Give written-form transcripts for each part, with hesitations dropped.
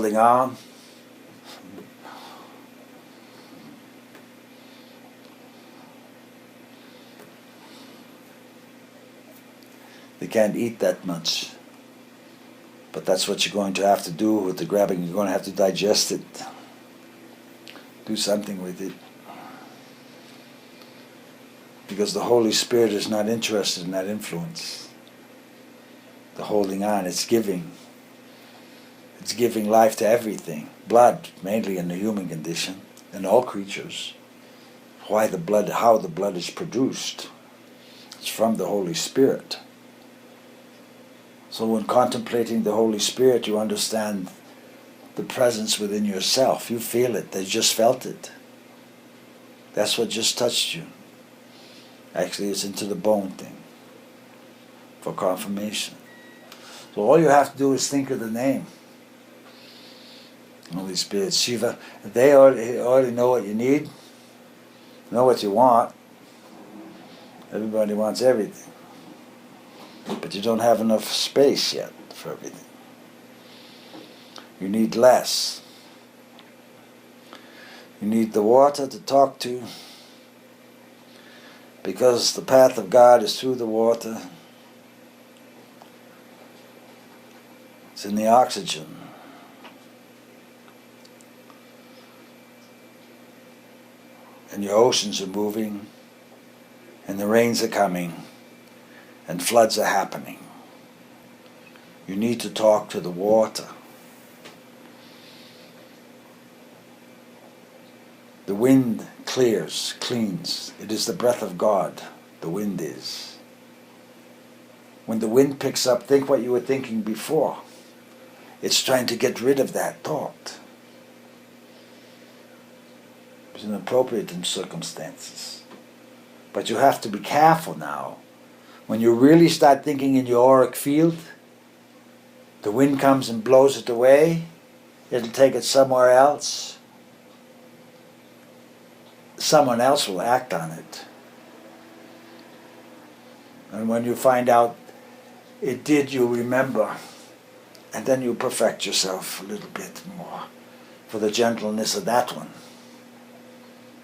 holding on. They can't eat that much. But that's what you're going to have to do with the grabbing. You're going to have to digest it. Do something with it. Because the Holy Spirit is not interested in that influence. The holding on, it's giving. It's giving life to everything. Blood, mainly in the human condition, and all creatures. Why the blood, how the blood is produced. It's from the Holy Spirit. So when contemplating the Holy Spirit, you understand the presence within yourself. You feel it. They just felt it. That's what just touched you. Actually, it's into the bone thing for confirmation. So all you have to do is think of the name. Holy Spirit, Shiva. They already know what you need, know what you want. Everybody wants everything. But you don't have enough space yet for everything. You need less. You need the water to talk to, because the path of God is through the water. It's in the oxygen. And your oceans are moving, and the rains are coming, and floods are happening. You need to talk to the water. The wind clears, cleans. It is the breath of God, the wind is. When the wind picks up, think what you were thinking before. It's trying to get rid of that thought. It's inappropriate in circumstances. But you have to be careful now. When you really start thinking in your auric field, the wind comes and blows it away. It'll take it somewhere else. Someone else will act on it. And when you find out it did, you remember. And then you perfect yourself a little bit more for the gentleness of that one.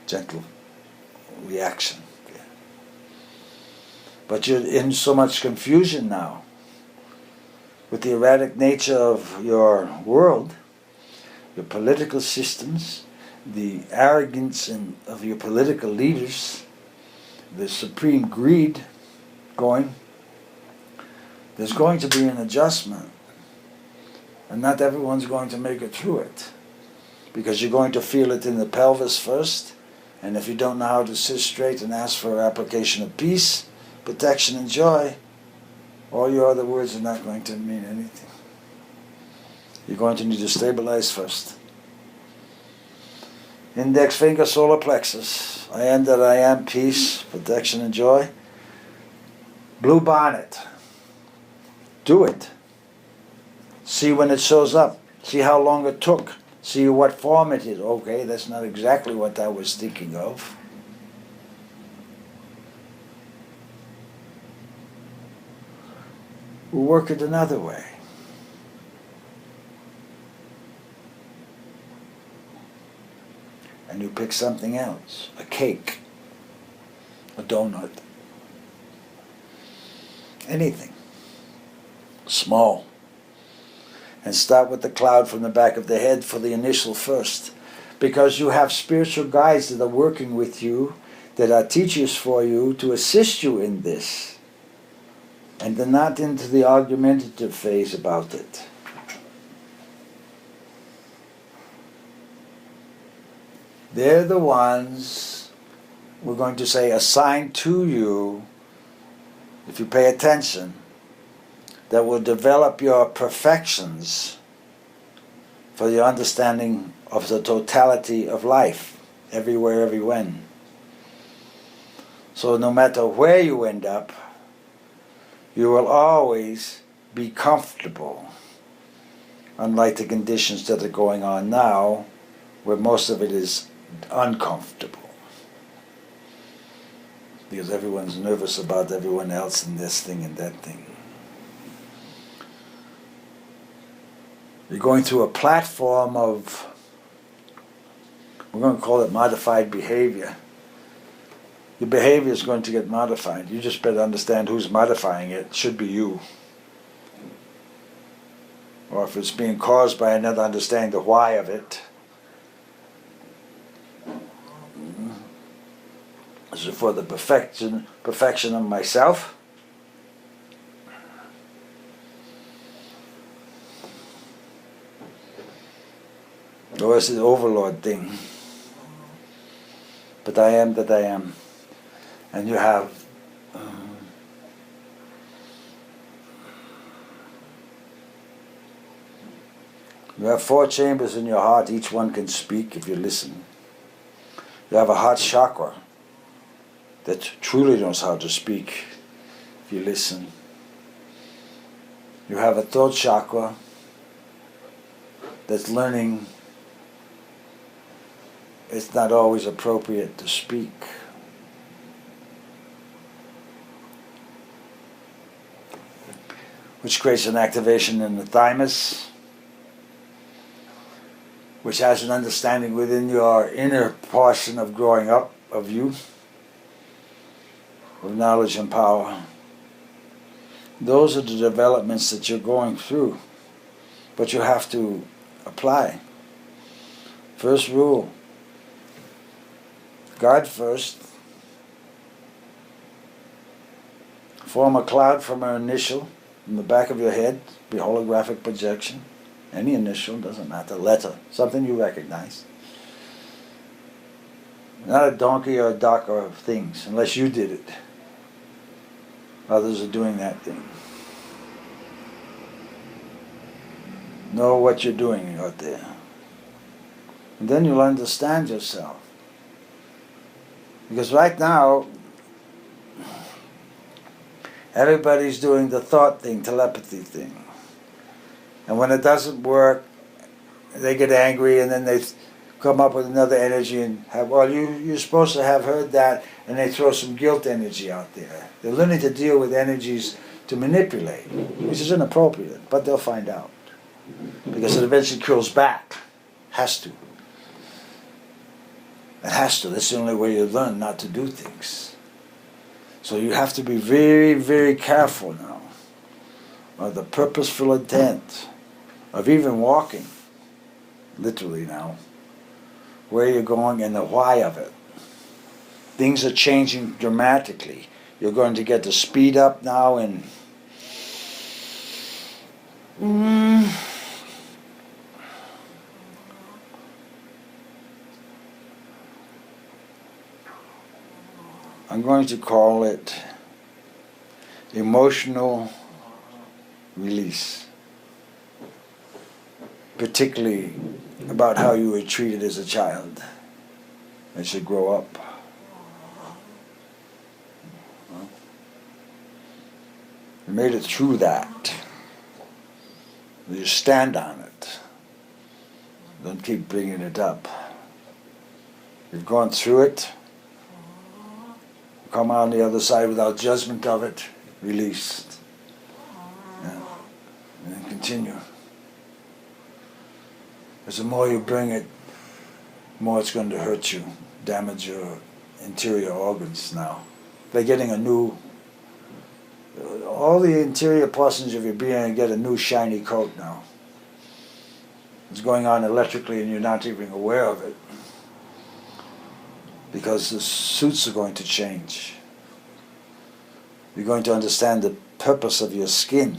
Gentle reaction. But you're in so much confusion now with the erratic nature of your world, your political systems, the arrogance of your political leaders, the supreme greed going. There's going to be an adjustment. And not everyone's going to make it through it. Because you're going to feel it in the pelvis first. And if you don't know how to sit straight and ask for application of peace, protection and joy, all your other words are not going to mean anything. You're going to need to stabilize first. Index finger, solar plexus. I am that I am, peace, protection and joy. Blue bonnet. Do it. See when it shows up. See how long it took. See what form it is. Okay, that's not exactly what I was thinking of. We'll work it another way. And you pick something else. A cake. A donut. Anything. Small. And start with the cloud from the back of the head for the initial first. Because you have spiritual guides that are working with you, that are teachers for you to assist you in this. And they're not into the argumentative phase about it. They're the ones, we're going to say, assigned to you, if you pay attention, that will develop your perfections for your understanding of the totality of life, everywhere, every when. So no matter where you end up, you will always be comfortable, unlike the conditions that are going on now, where most of it is uncomfortable. Because everyone's nervous about everyone else and this thing and that thing. You're going through a platform of, we're going to call it modified behavior. Your behavior is going to get modified. You just better understand who's modifying it. It should be you. Or if it's being caused by another, understanding the why of it. Is it for the perfection of myself? Or is it the overlord thing? But I am that I am. And you have four chambers in your heart. Each one can speak if you listen. You have a heart chakra that truly knows how to speak if you listen. You have a throat chakra that's learning it's not always appropriate to speak. Which creates an activation in the thymus, which has an understanding within your inner portion of growing up, of you, of knowledge and power. Those are the developments that you're going through, but you have to apply. First rule, God first. Form a cloud from an initial in the back of your head, be holographic projection. Any initial, doesn't matter, letter, something you recognize. Not a donkey or a duck or things, unless you did it. Others are doing that thing. Know what you're doing out there. And then you'll understand yourself. Because right now, everybody's doing the thought thing, telepathy thing. And when it doesn't work, they get angry and then they come up with another energy and have, well, you're supposed to have heard that, and they throw some guilt energy out there. They're learning to deal with energies to manipulate, which is inappropriate, but they'll find out. Because it eventually curls back. Has to. It has to. That's the only way you learn not to do things. So you have to be very, very careful now of the purposeful intent of even walking, literally now, where you're going and the why of it. Things are changing dramatically. You're going to get the speed up now and I'm going to call it emotional release, particularly about how you were treated as a child as you grow up. You made it through that. You stand on it. Don't keep bringing it up. You've gone through it. Come out on the other side without judgment of it, released. Yeah. And then continue. Because the more you bring it, the more it's going to hurt you, damage your interior organs now. They're getting a new, all the interior portions of your being get a new shiny coat now. It's going on electrically and you're not even aware of it. Because the suits are going to change. You're going to understand the purpose of your skin,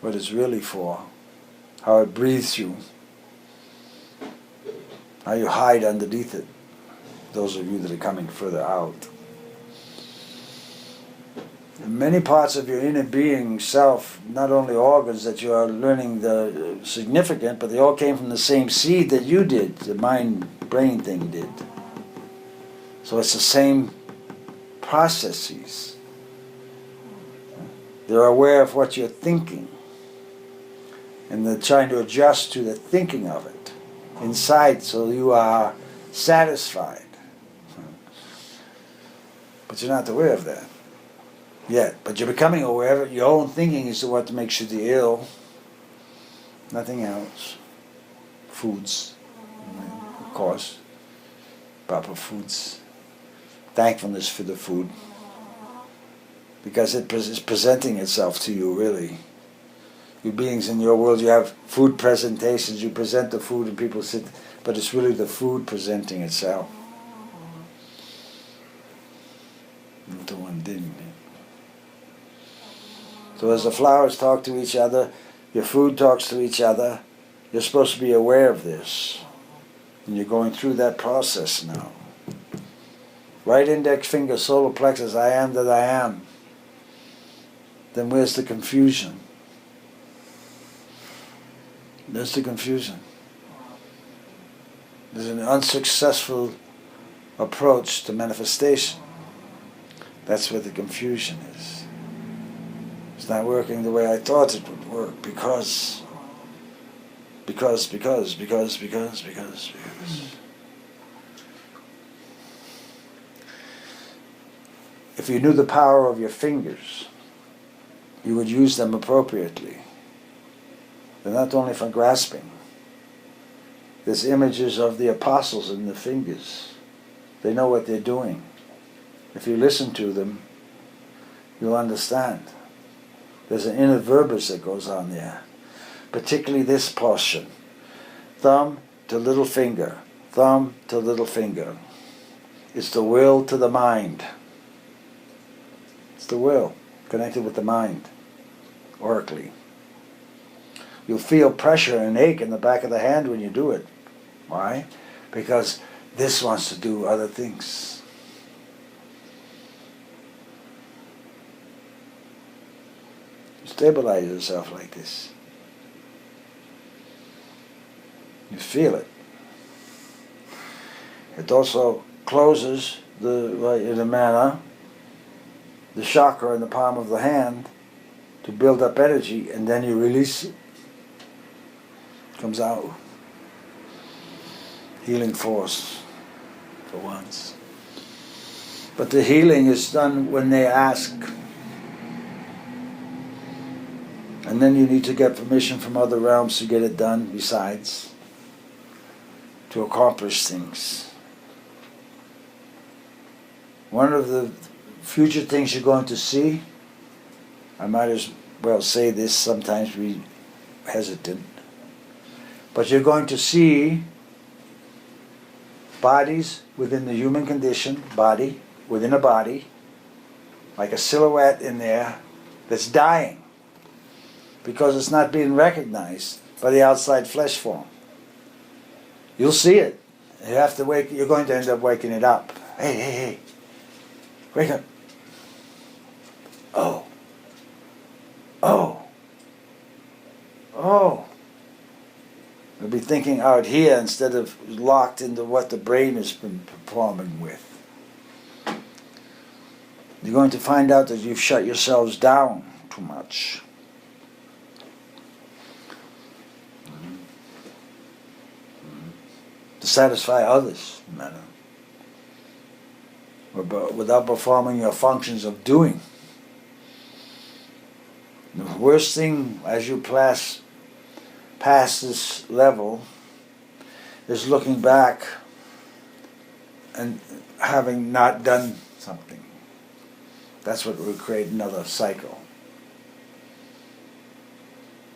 what it's really for, how it breathes you, how you hide underneath it, those of you that are coming further out. In many parts of your inner being, self, not only organs that you are learning the significant, but they all came from the same seed that you did, the mind-brain thing did. So it's the same processes. They're aware of what you're thinking. And they're trying to adjust to the thinking of it inside so you are satisfied. But you're not aware of that yet. But you're becoming aware of it. Your own thinking is what makes you the ill. Nothing else. Foods, of course. Proper foods. Thankfulness for the food. Because it is presenting itself to you, really. You beings in your world, you have food presentations, you present the food and people sit, but it's really the food presenting itself. The one didn't. So as the flowers talk to each other, your food talks to each other, you're supposed to be aware of this. And you're going through that process now. Right index finger, solar plexus, I am that I am. Then where's the confusion? There's the confusion. There's an unsuccessful approach to manifestation. That's where the confusion is. It's not working the way I thought it would work because. If you knew the power of your fingers, you would use them appropriately. They're not only for grasping. There's images of the apostles in the fingers. They know what they're doing. If you listen to them, you'll understand. There's an inner verbiage that goes on there. Particularly this portion. Thumb to little finger. Thumb to little finger. It's the will to the mind. It's the will connected with the mind, oracally. You'll feel pressure and ache in the back of the hand when you do it. Why? Because this wants to do other things. You stabilize yourself like this. You feel it. It also closes in a manner the chakra in the palm of the hand to build up energy, and then you release it. Comes out. Healing force for once. But the healing is done when they ask. And then you need to get permission from other realms to get it done besides. To accomplish things. One of the future things you're going to see, I might as well say this, sometimes we hesitant, but you're going to see bodies within the human condition, body within a body, like a silhouette in there that's dying because it's not being recognized by the outside flesh form. You'll see it. You have to wake. You're going to end up waking it up. Hey, wake up. Oh. You'll be thinking out here instead of locked into what the brain has been performing with. You're going to find out that you've shut yourselves down too much. To satisfy others, without performing your functions of doing. The worst thing as you pass this level is looking back and having not done something. That's what will create another cycle.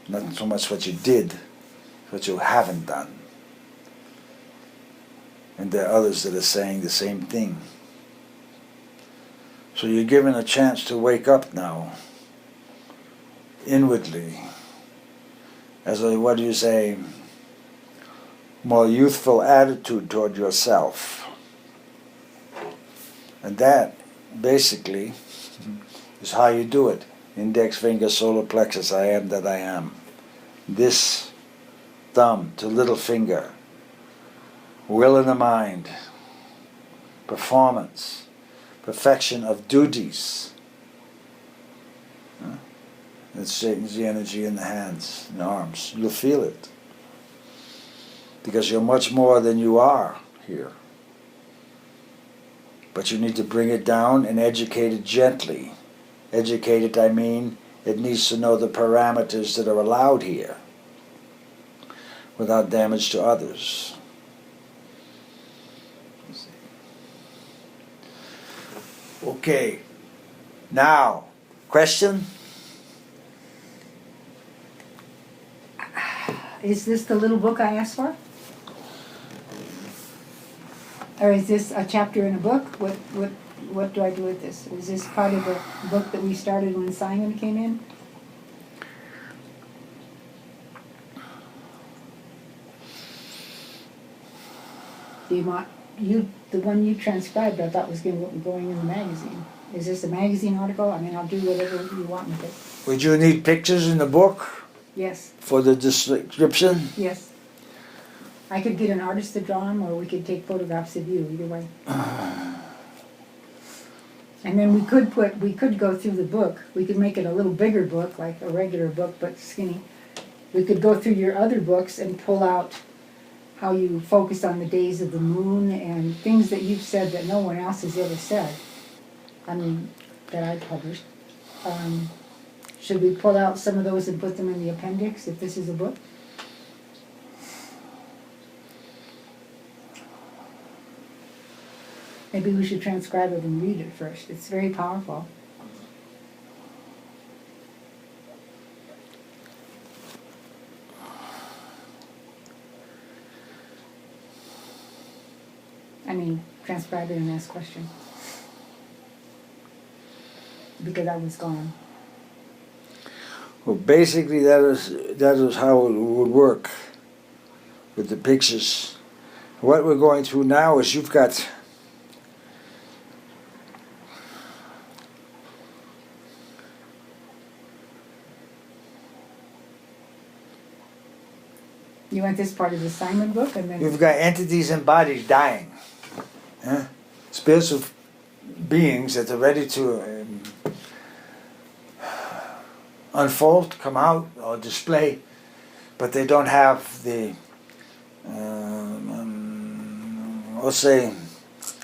Not so much what you did, what you haven't done. And there are others that are saying the same thing. So you're given a chance to wake up now, inwardly, as a, what do you say, more youthful attitude toward yourself. And that, basically, is how you do it. Index finger, solar plexus, I am that I am. This thumb to little finger. Will in the mind, performance, perfection of duties. It straightens the energy in the hands and arms. You'll feel it. Because you're much more than you are here. But you need to bring it down and educate it gently. Educate it, I mean, it needs to know the parameters that are allowed here. without damage to others. Okay, now, question? Is this the little book I asked for? Or is this a chapter in a book? What do I do with this? Is this part of the book that we started when Simon came in? Do you want, the one you transcribed I thought was going in the magazine. Is this a magazine article? I mean, I'll do whatever you want with it. Would you need pictures in the book Yes, for the description? yes. I could get an artist to draw them, or we could take photographs of you, either way. And then we could go through the book. We could make it a little bigger book, like a regular book, but skinny. We could go through your other books and pull out how you focus on the days of the moon and things that you've said that no one else has ever said. I mean, that I published. Should we pull out some of those and put them in the appendix if this is a book? Maybe we should transcribe it and read it first. It's very powerful. I mean, transcribe it and ask questions. Because I was gone. Well, basically that is how it would work with the pictures. What we're going through now is you've got You want this part of the Simon book, and then you've got entities and bodies dying. Spiritual beings that are ready to unfold, come out, or display, but they don't have the, let's say,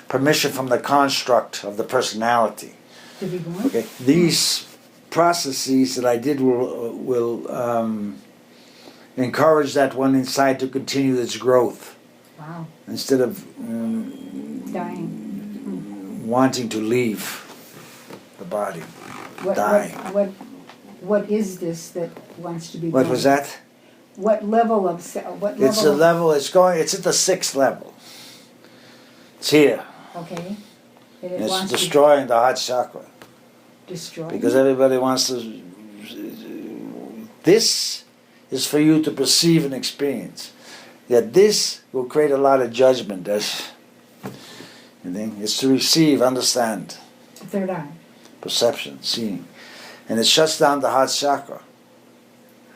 permission from the construct of the personality. to be born. Okay, these processes that I did will encourage that one inside to continue its growth Wow, instead of dying. wanting to leave the body. What, Die. what is this that wants to be born? What was that? What level of what level? It's a of- level. It's at the 6th level. It's here. Okay. And it It's wants destroying the heart chakra to destroy. because everybody wants to. This is for you to perceive and experience. Yet this will create a lot of judgment. As you think, it's to receive, understand, The third eye. perception, seeing, and it shuts down the heart chakra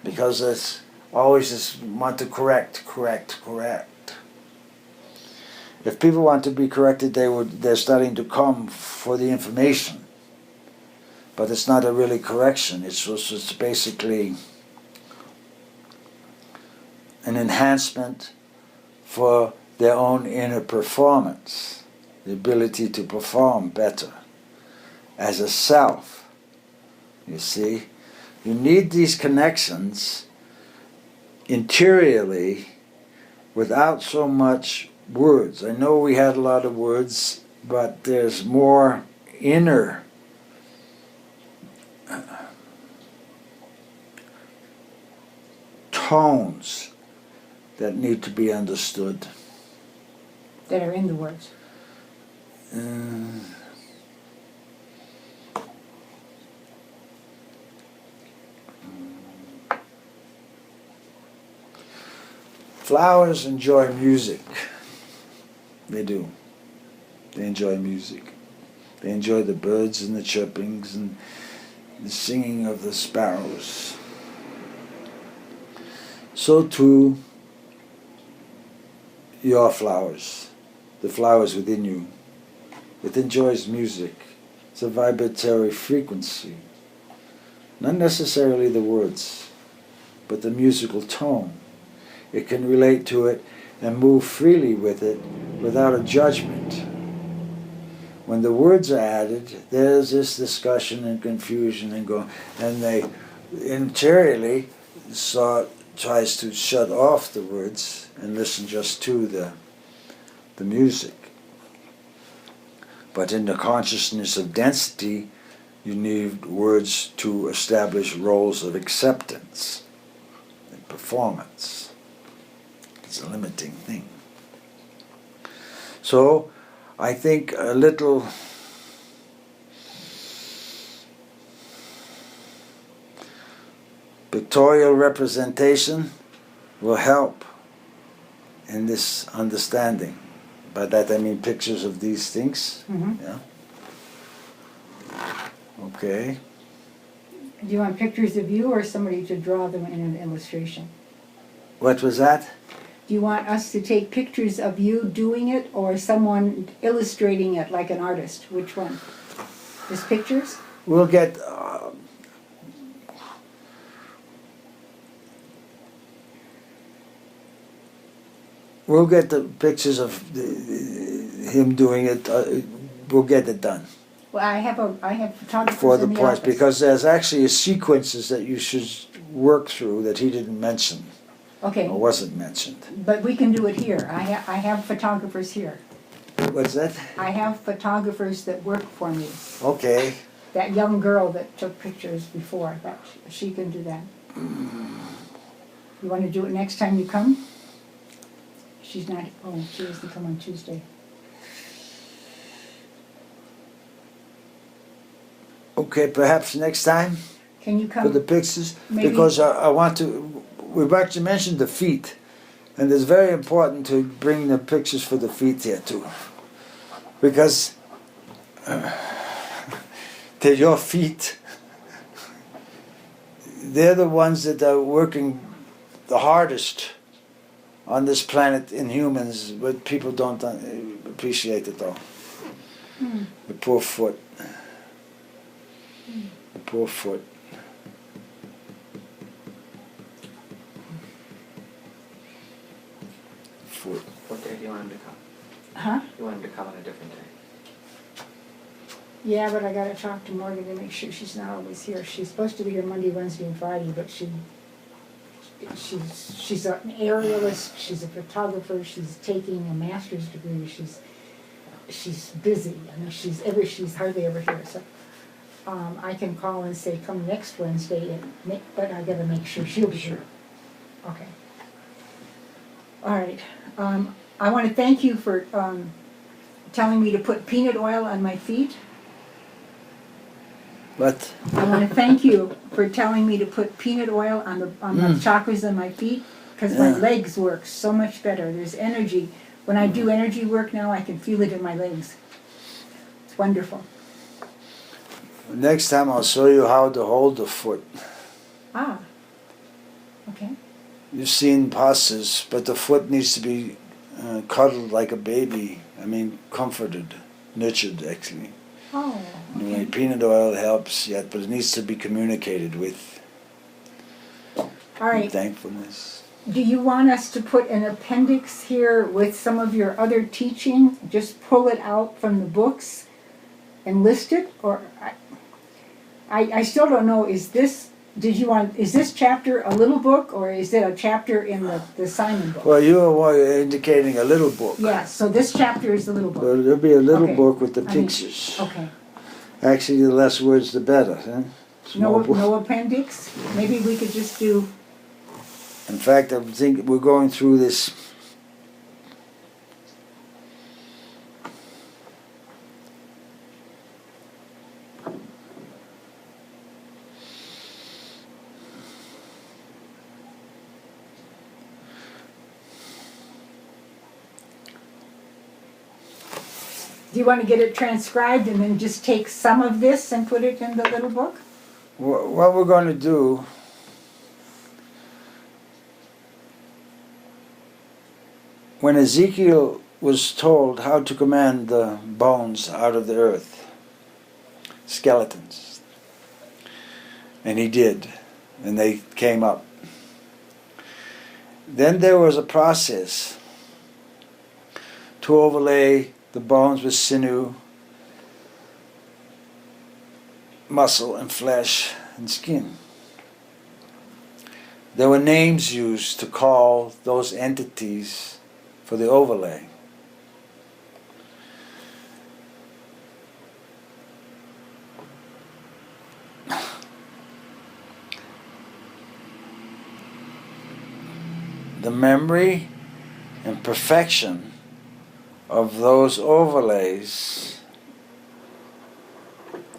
because it's always just want to correct. If people want to be corrected, they're starting to come for the information, but it's not a really correction. It's basically an enhancement for their own inner performance, the ability to perform better as a self. You see, you need these connections interiorly without so much words. I know we had a lot of words, but there's more inner tones that need to be understood. That are in the words. Flowers enjoy music. They do. They enjoy music. They enjoy the birds and the chirpings and the singing of the sparrows. So too, your flowers, the flowers within you, it enjoys music. It's a vibratory frequency. Not necessarily the words, but the musical tone. It can relate to it and move freely with it without a judgment. When the words are added, there's this discussion and confusion and they interiorly start tries to shut off the words and listen just to the music. But in the consciousness of density, you need words to establish roles of acceptance and performance. It's a limiting thing. So I think a little pictorial representation will help in this understanding. By that I mean pictures of these things. Mhm. Yeah. Okay. Do you want pictures of you or somebody to draw them in an illustration? What was that? Do you want us to take pictures of you doing it or someone illustrating it like an artist? Which one? Just pictures? We'll get the pictures of him doing it. We'll get it done Well, I have photographers for the in the points office. because there's actually sequences that you should work through that he didn't mention Okay, or wasn't mentioned. but we can do it here. I have photographers here. What's that? I have photographers that work for me. Okay. That young girl that took pictures before, that she can do that. You want to do it next time you come? She's not, oh, she has to come on Tuesday. Okay, perhaps next time Can you for the come? pictures Maybe- because I want to. We've actually mentioned the feet, and it's very important to bring the pictures for the feet here too, because they're your feet. They're the ones that are working the hardest on this planet in humans, but people don't appreciate it though. The poor foot. The poor foot. Foot. What day do you want him to come? Huh? You want him to come on a different day? Yeah, but I gotta talk to Morgan to make sure she's not always here. She's supposed to be here Monday, Wednesday, and Friday, but she's an aerialist, she's a photographer, she's taking a master's degree, she's busy. I mean, she's hardly ever here, so I can call and say, come next Wednesday, but I gotta make sure she'll be here. Okay. All right. I want to thank you for telling me to put peanut oil on my feet. But I want to thank you for telling me to put peanut oil on the chakras on my feet because my Yeah. legs work so much better. There's energy. When I do energy work now, I can feel it in my legs. It's wonderful. next time I'll show you how to hold the foot. Ah. Okay. You've seen postures, but the foot needs to be cuddled like a baby. I mean, comforted, nurtured actually. Oh. Anyway, Okay. peanut oil helps yet, but it needs to be communicated with All right. thankfulness. Do you want us to put an appendix here with some of your other teaching? Just pull it out from the books and list it? Or I still don't know, is this chapter a little book or is it a chapter in the Simon book? Well, you were indicating a little book. Yes, so this chapter is the little book. Well, there'll be a little Okay. book with the I mean, pictures. Okay. Actually, the less words, the better. Huh? Small book. No appendix? Maybe we could just do, In fact, I think we're going through this. do you want to get it transcribed and then just take some of this and put it in the little book? What we're going to do. When Ezekiel was told how to command the bones out of the earth, skeletons, and he did, and they came up. Then there was a process to overlay the bones with sinew, muscle and flesh and skin. there were names used to call those entities for the overlay. The memory and perfection of those overlays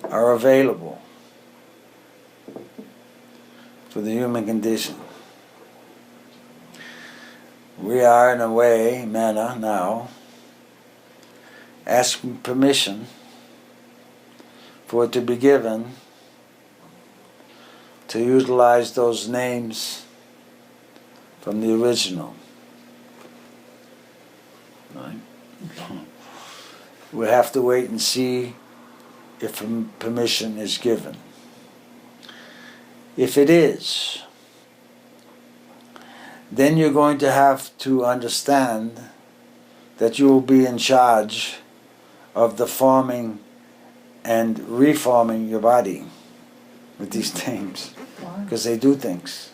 are available for the human condition. We are, in a manner now, asking permission for it to be given to utilize those names from the original. Right? We have to wait and see if permission is given. If it is, then you're going to have to understand that you will be in charge of the forming and reforming your body with these names, Wow. because they do things.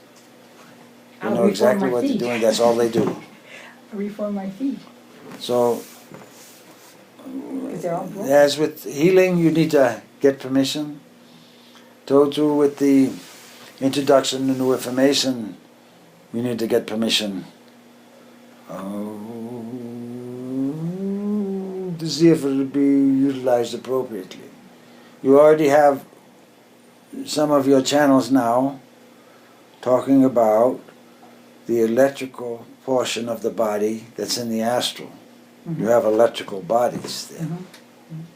You I'll know reform exactly my what they're feet. doing, that's all they do. Reform my feet, So, because they're all broken. as with healing, you need to get permission. So with the introduction to new information, you need to get permission to see if it will be utilized appropriately. You already have some of your channels now talking about the electrical portion of the body that's in the astral. Mhm. You have electrical bodies there. Mhm.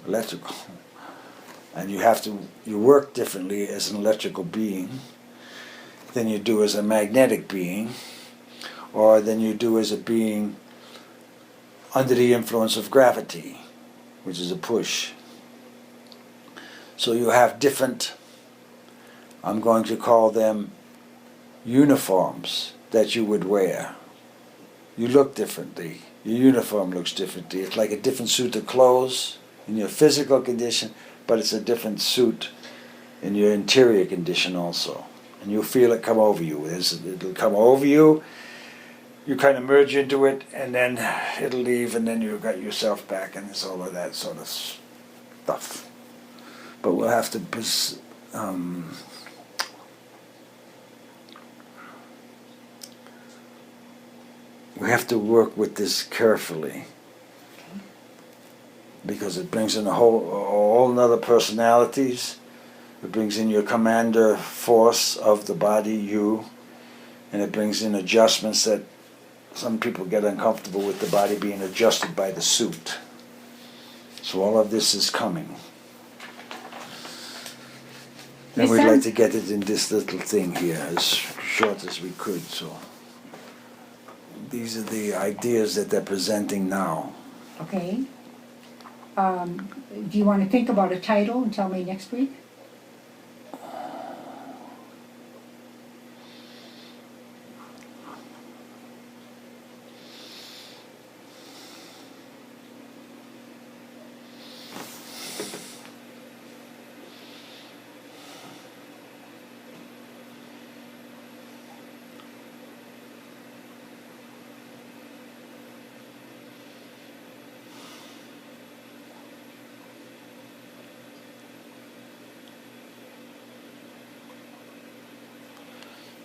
Electrical. And you work differently as an electrical being than you do as a magnetic being, or than you do as a being under the influence of gravity, which is a push. So you have different, I'm going to call them uniforms that you would wear. You look differently. Your uniform looks differently. It's like a different suit of clothes in your physical condition, but it's a different suit in your interior condition also. And you'll feel it come over you. It'll come over you, you kind of merge into it, and then it'll leave, and then you've got yourself back, and it's all of that sort of stuff. But we'll have to we have to work with this carefully, because it brings in a whole nother personalities. It brings in your commander force of the body, you, and it brings in adjustments that some people get uncomfortable with the body being adjusted by the suit. So all of this is coming. And It we'd like sounds- to get it in this little thing here as short as we could. So these are the ideas that they're presenting now. Okay. Do you want to think about a title and tell me next week?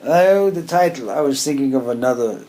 Oh, the title. I was thinking of another